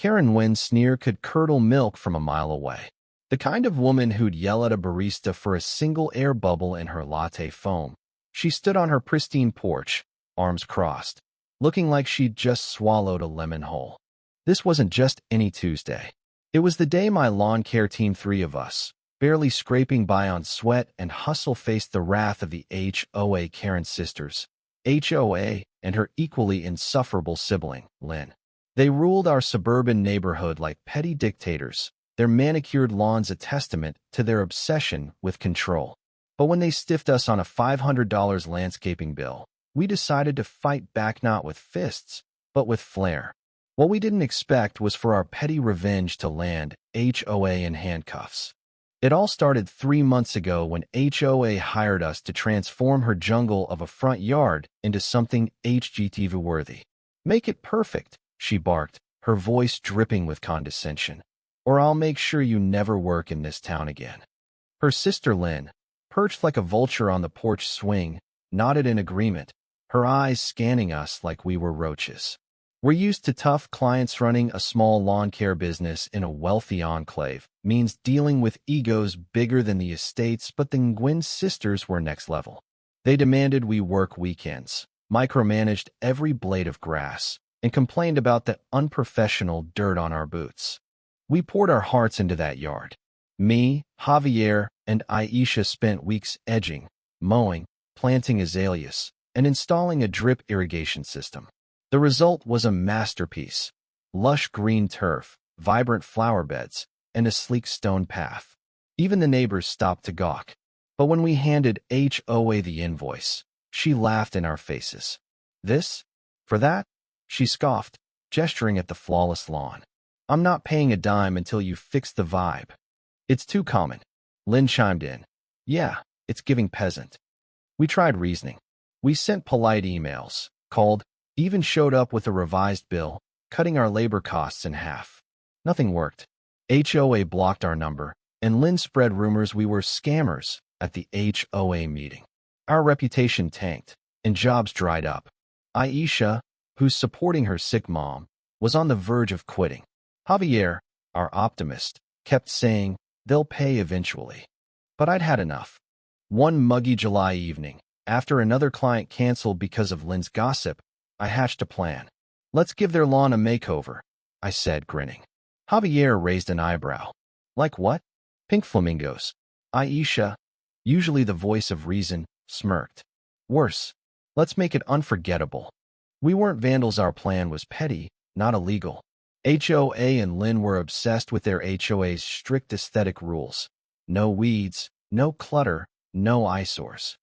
Karen Wynn's sneer could curdle milk from a mile away. The kind of woman who'd yell at a barista for a single air bubble in her latte foam. She stood on her pristine porch, arms crossed, looking like she'd just swallowed a lemon whole. This wasn't just any Tuesday. It was the day my lawn care team, three of us, barely scraping by on sweat and hustle, faced the wrath of the HOA Karen sisters, HOA, and her equally insufferable sibling, Lynn. They ruled our suburban neighborhood like petty dictators, their manicured lawns a testament to their obsession with control. But when they stiffed us on a $500 landscaping bill, we decided to fight back, not with fists, but with flair. What we didn't expect was for our petty revenge to land HOA in handcuffs. It all started 3 months ago when HOA hired us to transform her jungle of a front yard into something HGTV-worthy. "Make it perfect," she barked, her voice dripping with condescension, "or I'll make sure you never work in this town again." Her sister Lynn, perched like a vulture on the porch swing, nodded in agreement, her eyes scanning us like we were roaches. We're used to tough clients. Running a small lawn care business in a wealthy enclave means dealing with egos bigger than the estates, but the Nguyen sisters were next level. They demanded we work weekends, micromanaged every blade of grass, and complained about the unprofessional dirt on our boots. We poured our hearts into that yard. Me, Javier, and Aisha spent weeks edging, mowing, planting azaleas, and installing a drip irrigation system. The result was a masterpiece: lush green turf, vibrant flower beds, and a sleek stone path. Even the neighbors stopped to gawk. But when we handed HOA the invoice, she laughed in our faces. "This? For that?" she scoffed, gesturing at the flawless lawn. "I'm not paying a dime until you fix the vibe." "It's too common," Lynn chimed in. "Yeah, it's giving peasant." We tried reasoning. We sent polite emails, called, even showed up with a revised bill, cutting our labor costs in half. Nothing worked. HOA blocked our number, and Lynn spread rumors we were scammers at the HOA meeting. Our reputation tanked, and jobs dried up. Aisha, who's supporting her sick mom, was on the verge of quitting. Javier, our optimist, kept saying, "They'll pay eventually." But I'd had enough. One muggy July evening, after another client canceled because of Lynn's gossip, I hatched a plan. "Let's give their lawn a makeover," I said, grinning. Javier raised an eyebrow. "Like what?" "Pink flamingos." Aisha, usually the voice of reason, smirked. "Worse. Let's make it unforgettable." We weren't vandals. Our plan was petty, not illegal. HOA and Lynn were obsessed with their HOA's strict aesthetic rules. No weeds, no clutter, no eyesores.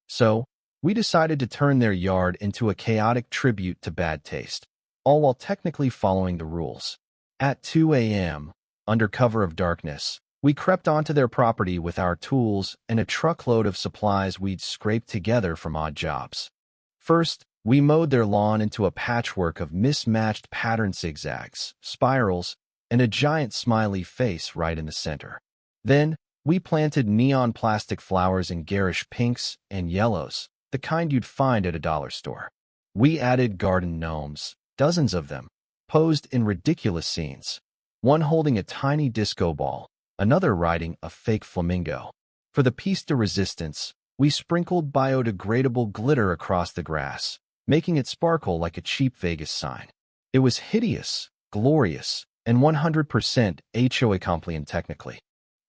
So, we decided to turn their yard into a chaotic tribute to bad taste, all while technically following the rules. At 2 a.m., under cover of darkness, we crept onto their property with our tools and a truckload of supplies we'd scraped together from odd jobs. First, we mowed their lawn into a patchwork of mismatched pattern zigzags, spirals, and a giant smiley face right in the center. Then, we planted neon plastic flowers in garish pinks and yellows, the kind you'd find at a dollar store. We added garden gnomes, dozens of them, posed in ridiculous scenes, one holding a tiny disco ball, another riding a fake flamingo. For the piece de resistance, we sprinkled biodegradable glitter across the grass, making it sparkle like a cheap Vegas sign. It was hideous, glorious, and 100% HOA compliant technically.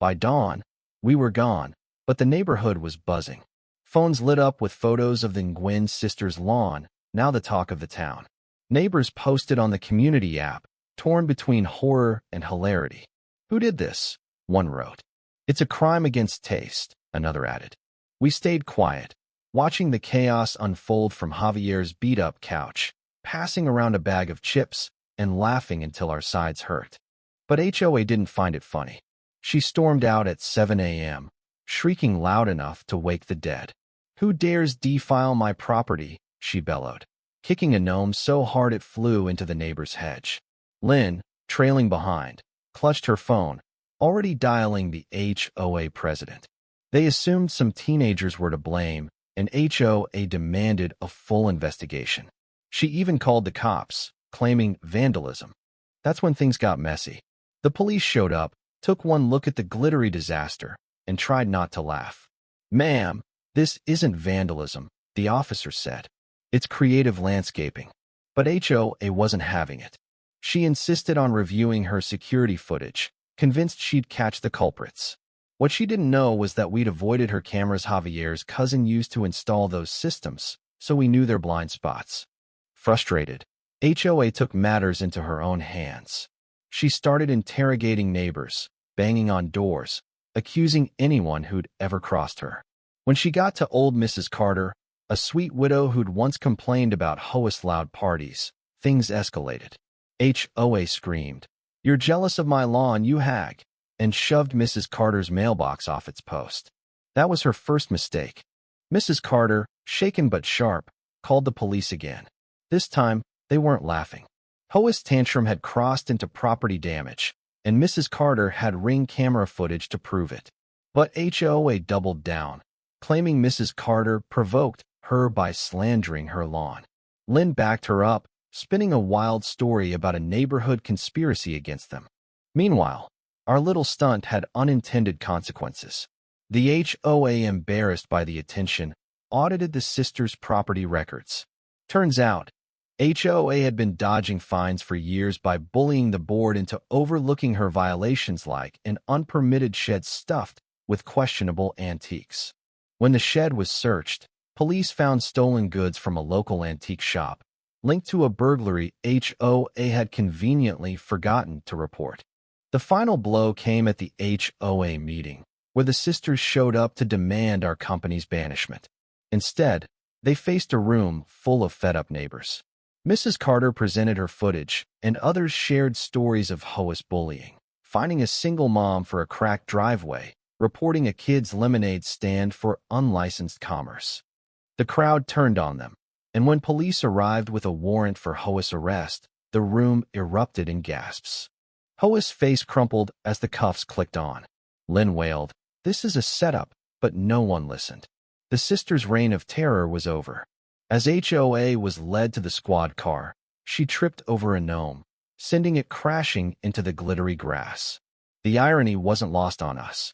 By dawn, we were gone, but the neighborhood was buzzing. Phones lit up with photos of the Nguyen sisters' lawn, now the talk of the town. Neighbors posted on the community app, torn between horror and hilarity. "Who did this?" one wrote. "It's a crime against taste," another added. We stayed quiet, watching the chaos unfold from Javier's beat-up couch, passing around a bag of chips and laughing until our sides hurt. But HOA didn't find it funny. She stormed out at 7 a.m., shrieking loud enough to wake the dead. "Who dares defile my property?" she bellowed, kicking a gnome so hard it flew into the neighbor's hedge. Lynn, trailing behind, clutched her phone, already dialing the HOA president. They assumed some teenagers were to blame, and HOA demanded a full investigation. She even called the cops, claiming vandalism. That's when things got messy. The police showed up, took one look at the glittery disaster, and tried not to laugh. "Ma'am, this isn't vandalism," the officer said. "It's creative landscaping." But HOA wasn't having it. She insisted on reviewing her security footage, convinced she'd catch the culprits. What she didn't know was that we'd avoided her cameras Javier's cousin used to install those systems, so we knew their blind spots. Frustrated, HOA took matters into her own hands. She started interrogating neighbors, banging on doors, accusing anyone who'd ever crossed her. When she got to old Mrs. Carter, a sweet widow who'd once complained about HOA's loud parties, things escalated. HOA screamed, "You're jealous of my lawn, you hag," and shoved Mrs. Carter's mailbox off its post. That was her first mistake. Mrs. Carter, shaken but sharp, called the police again. This time, they weren't laughing. HOA's tantrum had crossed into property damage, and Mrs. Carter had Ring camera footage to prove it. But HOA doubled down, claiming Mrs. Carter provoked her by slandering her lawn. Lynn backed her up, spinning a wild story about a neighborhood conspiracy against them. Meanwhile, our little stunt had unintended consequences. The HOA, embarrassed by the attention, audited the sisters' property records. Turns out, HOA had been dodging fines for years by bullying the board into overlooking her violations like an unpermitted shed stuffed with questionable antiques. When the shed was searched, police found stolen goods from a local antique shop, linked to a burglary HOA had conveniently forgotten to report. The final blow came at the HOA meeting, where the sisters showed up to demand our company's banishment. Instead, they faced a room full of fed-up neighbors. Mrs. Carter presented her footage, and others shared stories of HOA's bullying, finding a single mom for a cracked driveway, reporting a kid's lemonade stand for unlicensed commerce. The crowd turned on them, and when police arrived with a warrant for HOA's arrest, the room erupted in gasps. HOA's face crumpled as the cuffs clicked on. Lynn wailed, "This is a setup," but no one listened. The sisters' reign of terror was over. As HOA was led to the squad car, she tripped over a gnome, sending it crashing into the glittery grass. The irony wasn't lost on us.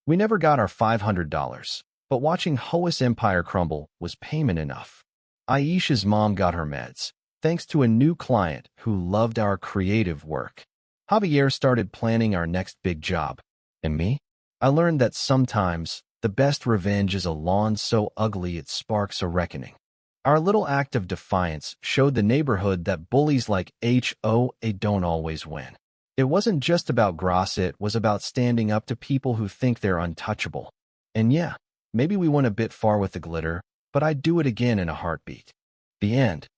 We never got our $500, but watching HOA's empire crumble was payment enough. Aisha's mom got her meds, thanks to a new client who loved our creative work. Javier started planning our next big job. And me? I learned that sometimes the best revenge is a lawn so ugly it sparks a reckoning. Our little act of defiance showed the neighborhood that bullies like HOA don't always win. It wasn't just about grass, it was about standing up to people who think they're untouchable. And yeah, maybe we went a bit far with the glitter, but I'd do it again in a heartbeat. The end.